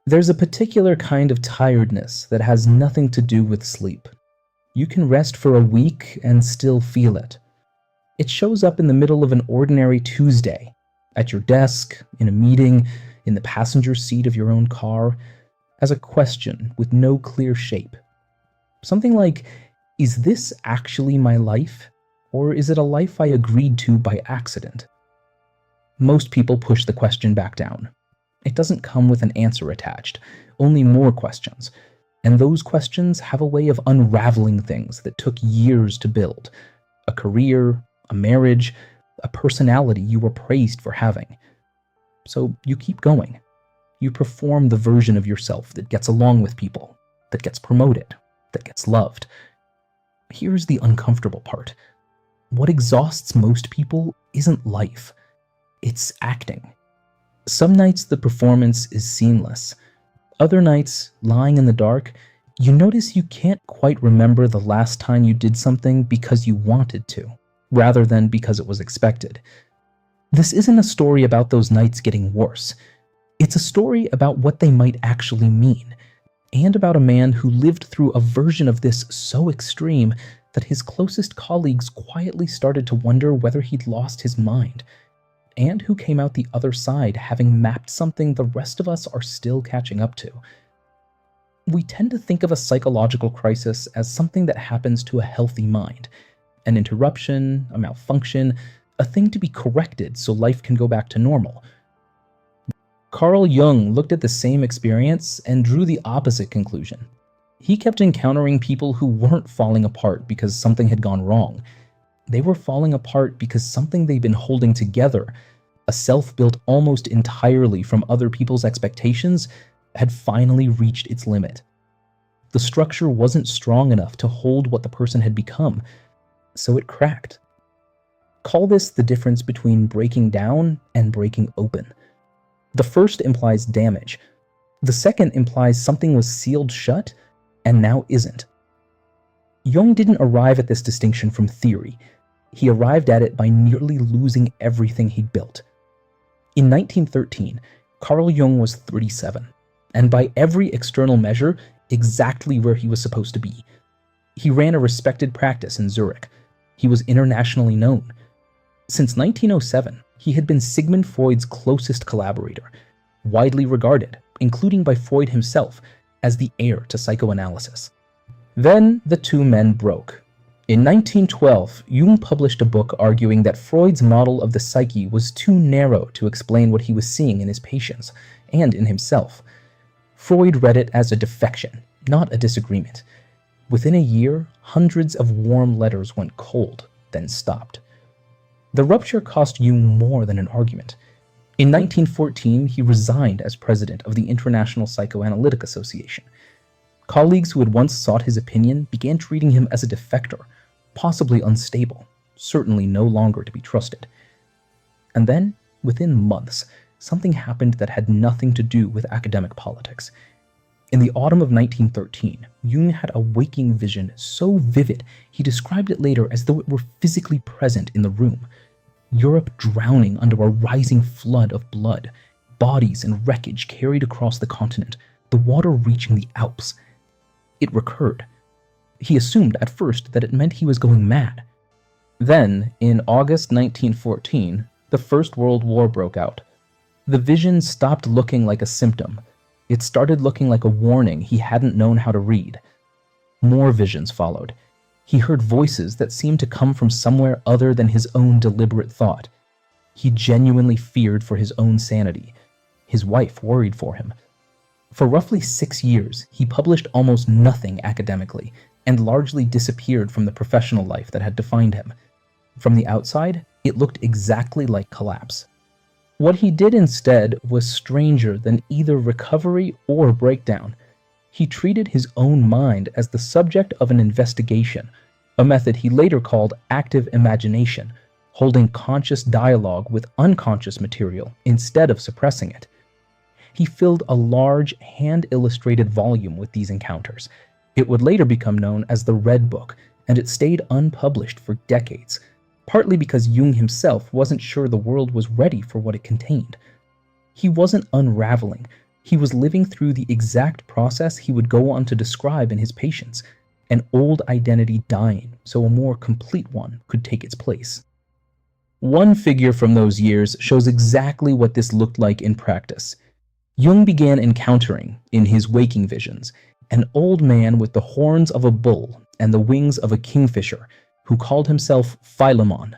There's a particular kind of tiredness that has nothing to do with sleep. You can rest for a week and still feel it. It shows up in the middle of an ordinary Tuesday, at your desk, in a meeting, in the passenger seat of your own car, as a question with no clear shape. Something like, is this actually my life? Or is it a life I agreed to by accident? Most people push the question back down. It doesn't come with an answer attached, only more questions. And those questions have a way of unraveling things that took years to build. A career, a marriage, a personality you were praised for having. So you keep going. You perform the version of yourself that gets along with people, that gets promoted, that gets loved. Here's the uncomfortable part. What exhausts most people isn't life. It's acting. Some nights the performance is seamless. Other nights, lying in the dark, you notice you can't quite remember the last time you did something because you wanted to, rather than because it was expected. This isn't a story about those nights getting worse. It's a story about what they might actually mean, and about a man who lived through a version of this so extreme that his closest colleagues quietly started to wonder whether he'd lost his mind, and who came out the other side having mapped something the rest of us are still catching up to. We tend to think of a psychological crisis as something that happens to a healthy mind, an interruption, a malfunction, a thing to be corrected so life can go back to normal. Carl Jung looked at the same experience and drew the opposite conclusion. He kept encountering people who weren't falling apart because something had gone wrong. They were falling apart because something they'd been holding together, a self built almost entirely from other people's expectations, had finally reached its limit. The structure wasn't strong enough to hold what the person had become, so it cracked. Call this the difference between breaking down and breaking open. The first implies damage. The second implies something was sealed shut and now isn't. Jung didn't arrive at this distinction from theory. He arrived at it by nearly losing everything he'd built. In 1913, Carl Jung was 37, and by every external measure, exactly where he was supposed to be. He ran a respected practice in Zurich. He was internationally known. Since 1907, he had been Sigmund Freud's closest collaborator, widely regarded, including by Freud himself, as the heir to psychoanalysis. Then the two men broke. In 1912, Jung published a book arguing that Freud's model of the psyche was too narrow to explain what he was seeing in his patients, and in himself. Freud read it as a defection, not a disagreement. Within a year, hundreds of warm letters went cold, then stopped. The rupture cost Jung more than an argument. In 1914, he resigned as president of the International Psychoanalytic Association. Colleagues who had once sought his opinion began treating him as a defector, possibly unstable, certainly no longer to be trusted. And then, within months, something happened that had nothing to do with academic politics. In the autumn of 1913, Jung had a waking vision so vivid he described it later as though it were physically present in the room. Europe drowning under a rising flood of blood, bodies and wreckage carried across the continent, the water reaching the Alps. It recurred. He assumed at first that it meant he was going mad. Then, in August 1914, the First World War broke out. The vision stopped looking like a symptom. It started looking like a warning he hadn't known how to read. More visions followed. He heard voices that seemed to come from somewhere other than his own deliberate thought. He genuinely feared for his own sanity. His wife worried for him. For roughly 6 years, he published almost nothing academically, and largely disappeared from the professional life that had defined him. From the outside, it looked exactly like collapse. What he did instead was stranger than either recovery or breakdown. He treated his own mind as the subject of an investigation, a method he later called active imagination, holding conscious dialogue with unconscious material instead of suppressing it. He filled a large, hand-illustrated volume with these encounters. It would later become known as the Red Book, and it stayed unpublished for decades, partly because Jung himself wasn't sure the world was ready for what it contained. He wasn't unraveling, He was living through the exact process he would go on to describe in his patients, an old identity dying so a more complete one could take its place. One figure from those years shows exactly what this looked like in practice. Jung began encountering, in his waking visions, an old man with the horns of a bull and the wings of a kingfisher who called himself Philemon.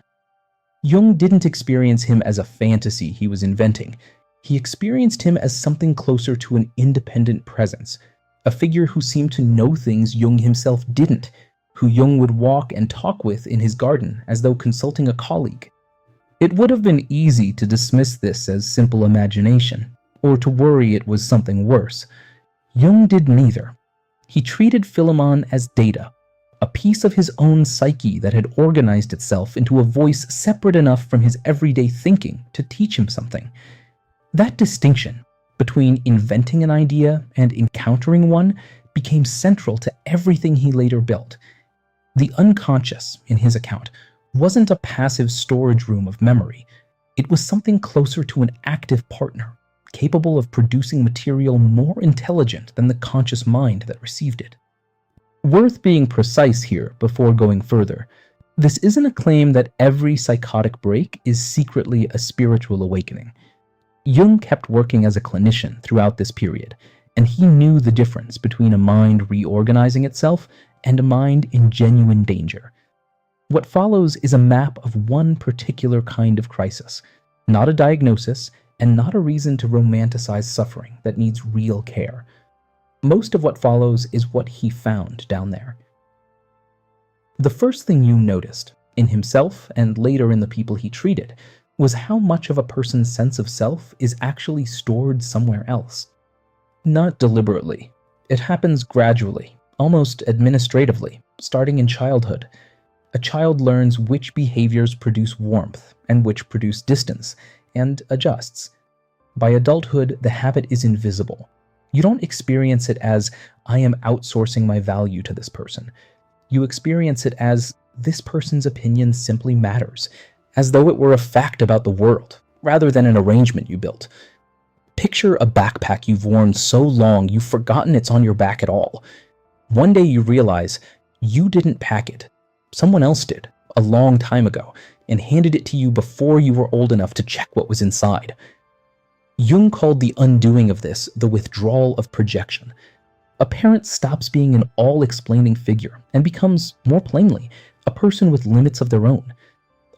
Jung didn't experience him as a fantasy he was inventing. He experienced him as something closer to an independent presence, a figure who seemed to know things Jung himself didn't, who Jung would walk and talk with in his garden as though consulting a colleague. It would have been easy to dismiss this as simple imagination, or to worry it was something worse. Jung did neither. He treated Philemon as data, a piece of his own psyche that had organized itself into a voice separate enough from his everyday thinking to teach him something. That distinction between inventing an idea and encountering one became central to everything he later built. The unconscious, in his account, wasn't a passive storage room of memory. It was something closer to an active partner, capable of producing material more intelligent than the conscious mind that received it. Worth being precise here before going further, this isn't a claim that every psychotic break is secretly a spiritual awakening. Jung kept working as a clinician throughout this period, and he knew the difference between a mind reorganizing itself and a mind in genuine danger. What follows is a map of one particular kind of crisis, not a diagnosis and not a reason to romanticize suffering that needs real care. Most of what follows is what he found down there. The first thing Jung noticed, in himself and later in the people he treated, was how much of a person's sense of self is actually stored somewhere else. Not deliberately. It happens gradually, almost administratively, starting in childhood. A child learns which behaviors produce warmth and which produce distance, and adjusts. By adulthood, the habit is invisible. You don't experience it as, I am outsourcing my value to this person. You experience it as, this person's opinion simply matters, as though it were a fact about the world, rather than an arrangement you built. Picture a backpack you've worn so long you've forgotten it's on your back at all. One day you realize you didn't pack it. Someone else did, a long time ago, and handed it to you before you were old enough to check what was inside. Jung called the undoing of this the withdrawal of projection. A parent stops being an all-explaining figure and becomes, more plainly, a person with limits of their own.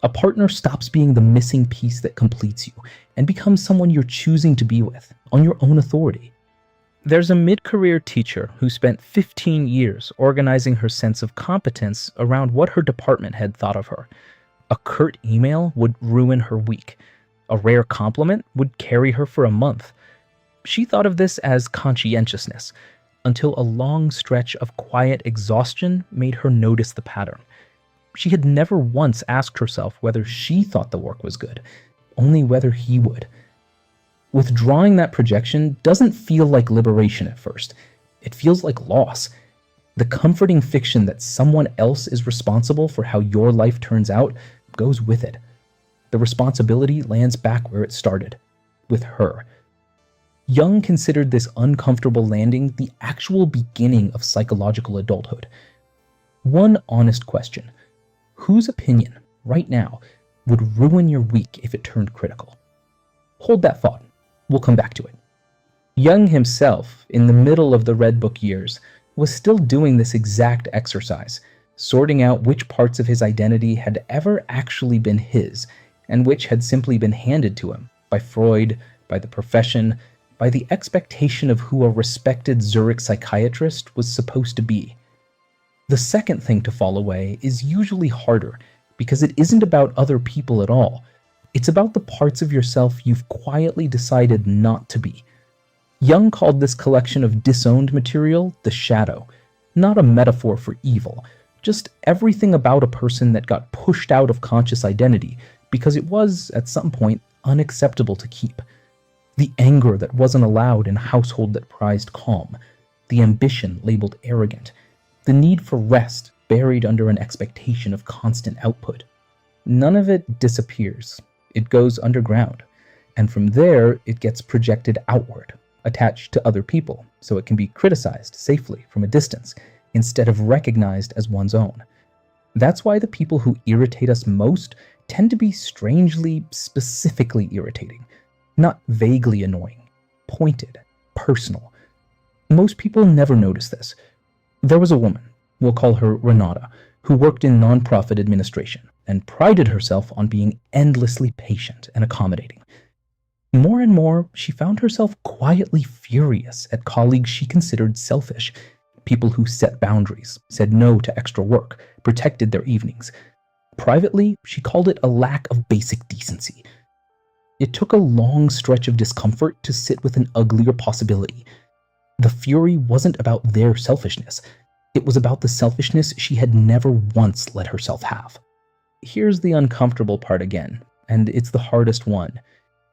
A partner stops being the missing piece that completes you and becomes someone you're choosing to be with, on your own authority. There's a mid-career teacher who spent 15 years organizing her sense of competence around what her department had thought of her. A curt email would ruin her week. A rare compliment would carry her for a month. She thought of this as conscientiousness, until a long stretch of quiet exhaustion made her notice the pattern. She had never once asked herself whether she thought the work was good, only whether he would. Withdrawing that projection doesn't feel like liberation at first. It feels like loss. The comforting fiction that someone else is responsible for how your life turns out goes with it. The responsibility lands back where it started, with her. Jung considered this uncomfortable landing the actual beginning of psychological adulthood. One honest question: whose opinion, right now, would ruin your week if it turned critical? Hold that thought. We'll come back to it. Jung himself, in the middle of the Red Book years, was still doing this exact exercise, sorting out which parts of his identity had ever actually been his, and which had simply been handed to him by Freud, by the profession, by the expectation of who a respected Zurich psychiatrist was supposed to be. The second thing to fall away is usually harder, because it isn't about other people at all. It's about the parts of yourself you've quietly decided not to be. Jung called this collection of disowned material the shadow, not a metaphor for evil, just everything about a person that got pushed out of conscious identity because it was, at some point, unacceptable to keep. The anger that wasn't allowed in a household that prized calm, the ambition labeled arrogant, the need for rest buried under an expectation of constant output. None of it disappears. It goes underground, and from there it gets projected outward, attached to other people, so it can be criticized safely from a distance instead of recognized as one's own. That's why the people who irritate us most tend to be strangely, specifically irritating, not vaguely annoying, pointed, personal. Most people never notice this. There was a woman, we'll call her Renata, who worked in nonprofit administration and prided herself on being endlessly patient and accommodating. More and more, she found herself quietly furious at colleagues she considered selfish, people who set boundaries, said no to extra work, protected their evenings. Privately, she called it a lack of basic decency. It took a long stretch of discomfort to sit with an uglier possibility. The fury wasn't about their selfishness. It was about the selfishness she had never once let herself have. Here's the uncomfortable part again, and it's the hardest one.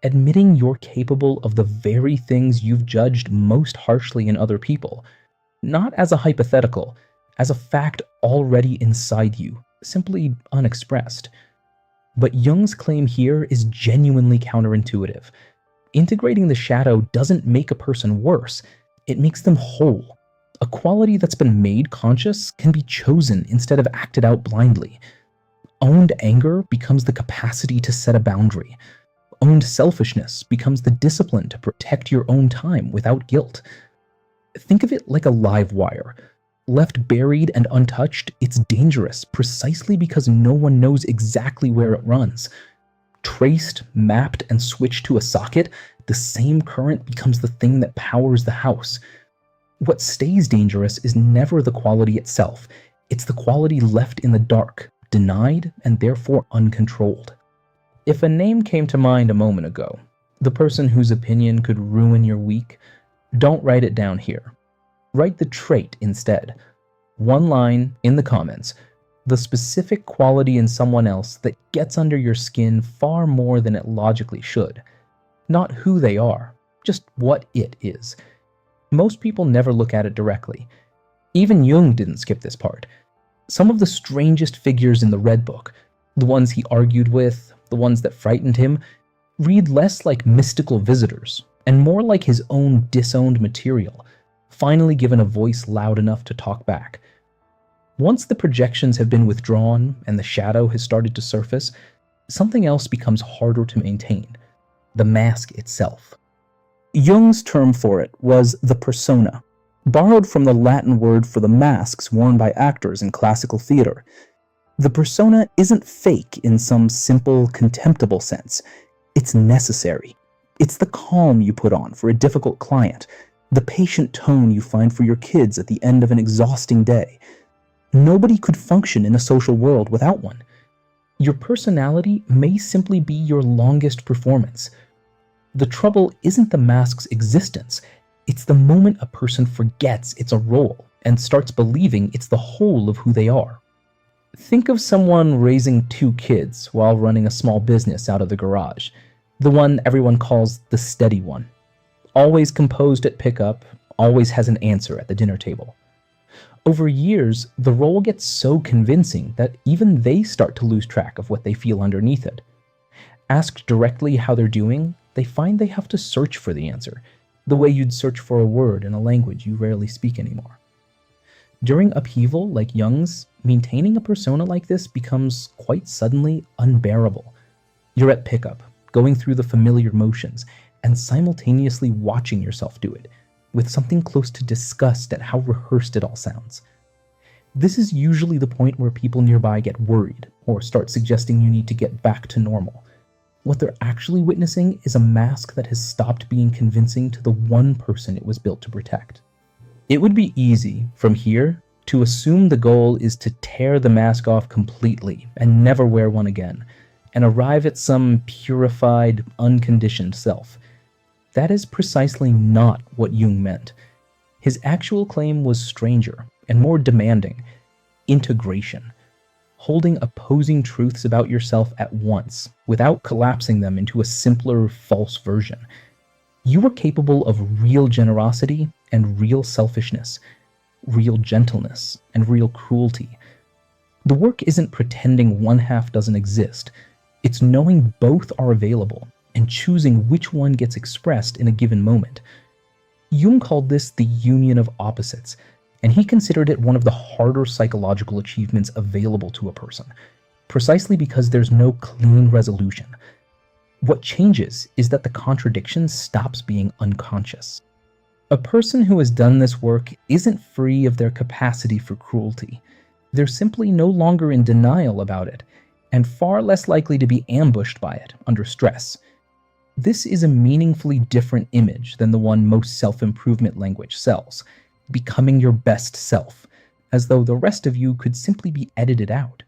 Admitting you're capable of the very things you've judged most harshly in other people. Not as a hypothetical, as a fact already inside you, simply unexpressed. But Jung's claim here is genuinely counterintuitive. Integrating the shadow doesn't make a person worse, it makes them whole. A quality that's been made conscious can be chosen instead of acted out blindly. Owned anger becomes the capacity to set a boundary. Owned selfishness becomes the discipline to protect your own time without guilt. Think of it like a live wire. Left buried and untouched, it's dangerous precisely because no one knows exactly where it runs. Traced, mapped, and switched to a socket, the same current becomes the thing that powers the house. What stays dangerous is never the quality itself. It's the quality left in the dark, denied, and therefore uncontrolled. If a name came to mind a moment ago, the person whose opinion could ruin your week, don't write it down here. Write the trait instead. One line in the comments, the specific quality in someone else that gets under your skin far more than it logically should. Not who they are, just what it is. Most people never look at it directly. Even Jung didn't skip this part. Some of the strangest figures in the Red Book, the ones he argued with, the ones that frightened him, read less like mystical visitors and more like his own disowned material, finally given a voice loud enough to talk back. Once the projections have been withdrawn and the shadow has started to surface, something else becomes harder to maintain: the mask itself. Jung's term for it was the persona, borrowed from the Latin word for the masks worn by actors in classical theater. The persona isn't fake in some simple, contemptible sense. It's necessary. It's the calm you put on for a difficult client, the patient tone you find for your kids at the end of an exhausting day. Nobody could function in a social world without one. Your personality may simply be your longest performance. The trouble isn't the mask's existence. It's the moment a person forgets it's a role and starts believing it's the whole of who they are. Think of someone raising 2 kids while running a small business out of the garage. The one everyone calls the steady one. Always composed at pickup, always has an answer at the dinner table. Over years, the role gets so convincing that even they start to lose track of what they feel underneath it. Asked directly how they're doing, they find they have to search for the answer, the way you'd search for a word in a language you rarely speak anymore. During upheaval like Jung's, maintaining a persona like this becomes quite suddenly unbearable. You're at pickup, going through the familiar motions, and simultaneously watching yourself do it, with something close to disgust at how rehearsed it all sounds. This is usually the point where people nearby get worried, or start suggesting you need to get back to normal. What they're actually witnessing is a mask that has stopped being convincing to the one person it was built to protect. It would be easy, from here, to assume the goal is to tear the mask off completely and never wear one again, and arrive at some purified, unconditioned self. That is precisely not what Jung meant. His actual claim was stranger and more demanding: integration. Holding opposing truths about yourself at once, without collapsing them into a simpler, false version. You are capable of real generosity and real selfishness, real gentleness and real cruelty. The work isn't pretending one half doesn't exist. It's knowing both are available and choosing which one gets expressed in a given moment. Jung called this the union of opposites, and he considered it one of the harder psychological achievements available to a person, precisely because there's no clean resolution. What changes is that the contradiction stops being unconscious. A person who has done this work isn't free of their capacity for cruelty. They're simply no longer in denial about it, and far less likely to be ambushed by it under stress. This is a meaningfully different image than the one most self-improvement language sells, becoming your best self, as though the rest of you could simply be edited out.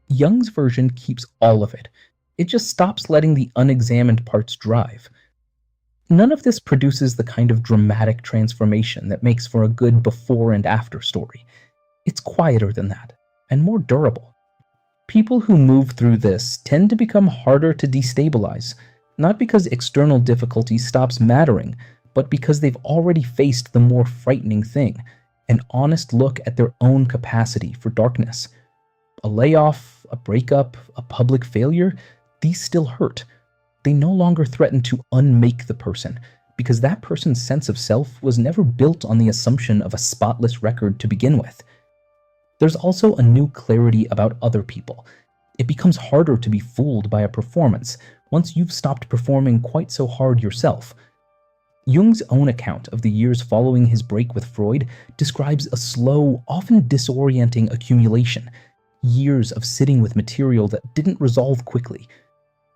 Jung's version keeps all of it. It just stops letting the unexamined parts drive. None of this produces the kind of dramatic transformation that makes for a good before and after story. It's quieter than that, and more durable. People who move through this tend to become harder to destabilize, not because external difficulty stops mattering, but because they've already faced the more frightening thing, an honest look at their own capacity for darkness. A layoff, a breakup, a public failure, these still hurt. They no longer threaten to unmake the person, because that person's sense of self was never built on the assumption of a spotless record to begin with. There's also a new clarity about other people. It becomes harder to be fooled by a performance once you've stopped performing quite so hard yourself. Jung's own account of the years following his break with Freud describes a slow, often disorienting accumulation, years of sitting with material that didn't resolve quickly.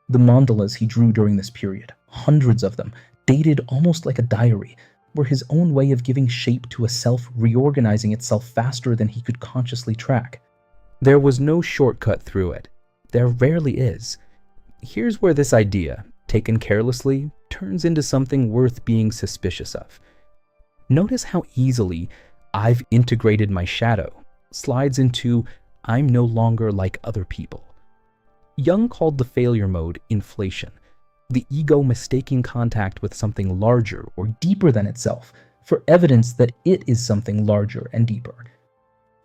The mandalas he drew during this period, hundreds of them, dated almost like a diary, were his own way of giving shape to a self reorganizing itself faster than he could consciously track. There was no shortcut through it. There rarely is. Here's where this idea, taken carelessly, turns into something worth being suspicious of. Notice how easily "I've integrated my shadow" slides into "I'm no longer like other people." Jung called the failure mode inflation, the ego mistaking contact with something larger or deeper than itself for evidence that it is something larger and deeper.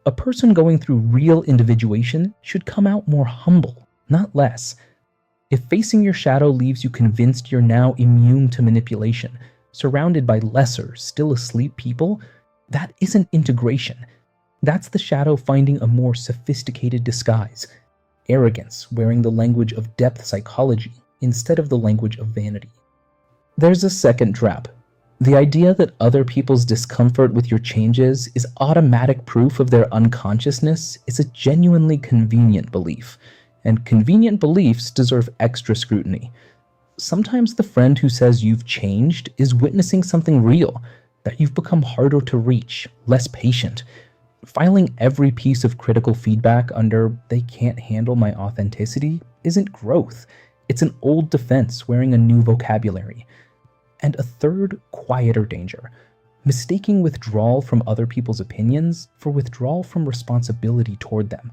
A person going through real individuation should come out more humble, not less. If facing your shadow leaves you convinced you're now immune to manipulation, surrounded by lesser, still asleep people, that isn't integration. That's the shadow finding a more sophisticated disguise. Arrogance wearing the language of depth psychology instead of the language of vanity. There's a second trap. The idea that other people's discomfort with your changes is automatic proof of their unconsciousness is a genuinely convenient belief, and convenient beliefs deserve extra scrutiny. Sometimes the friend who says you've changed is witnessing something real, that you've become harder to reach, less patient. Filing every piece of critical feedback under "they can't handle my authenticity" isn't growth. It's an old defense wearing a new vocabulary. And a third, quieter danger: mistaking withdrawal from other people's opinions for withdrawal from responsibility toward them.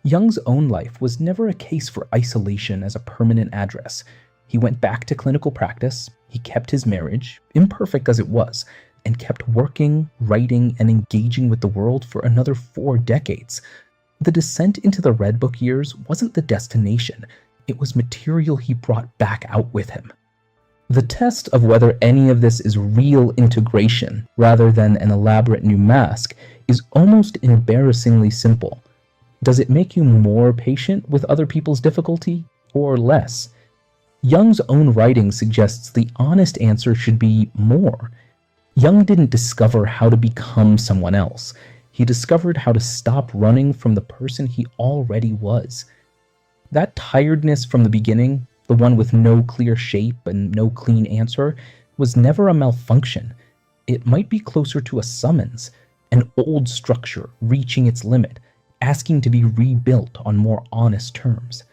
Jung's own life was never a case for isolation as a permanent address. He went back to clinical practice, he kept his marriage, imperfect as it was, and kept working, writing, and engaging with the world for another 4 decades. The descent into the Red Book years wasn't the destination, it was material he brought back out with him. The test of whether any of this is real integration rather than an elaborate new mask is almost embarrassingly simple. Does it make you more patient with other people's difficulty, or less? Jung's own writing suggests the honest answer should be more. Jung didn't discover how to become someone else. He discovered how to stop running from the person he already was. That tiredness from the beginning, the one with no clear shape and no clean answer, was never a malfunction. It might be closer to a summons, an old structure reaching its limit, asking to be rebuilt on more honest terms.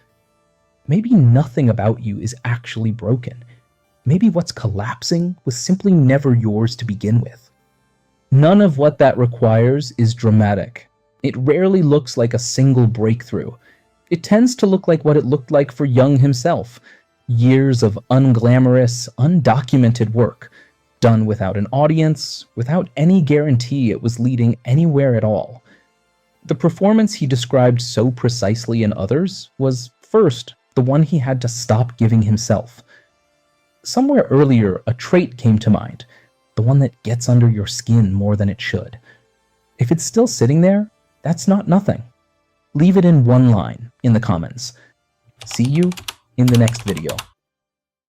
Maybe nothing about you is actually broken. Maybe what's collapsing was simply never yours to begin with. None of what that requires is dramatic. It rarely looks like a single breakthrough. It tends to look like what it looked like for Jung himself: years of unglamorous, undocumented work, done without an audience, without any guarantee it was leading anywhere at all. The performance he described so precisely in others was, first, the one he had to stop giving himself. Somewhere earlier, a trait came to mind: the one that gets under your skin more than it should. If it's still sitting there, that's not nothing. Leave it in one line in the comments. See you in the next video.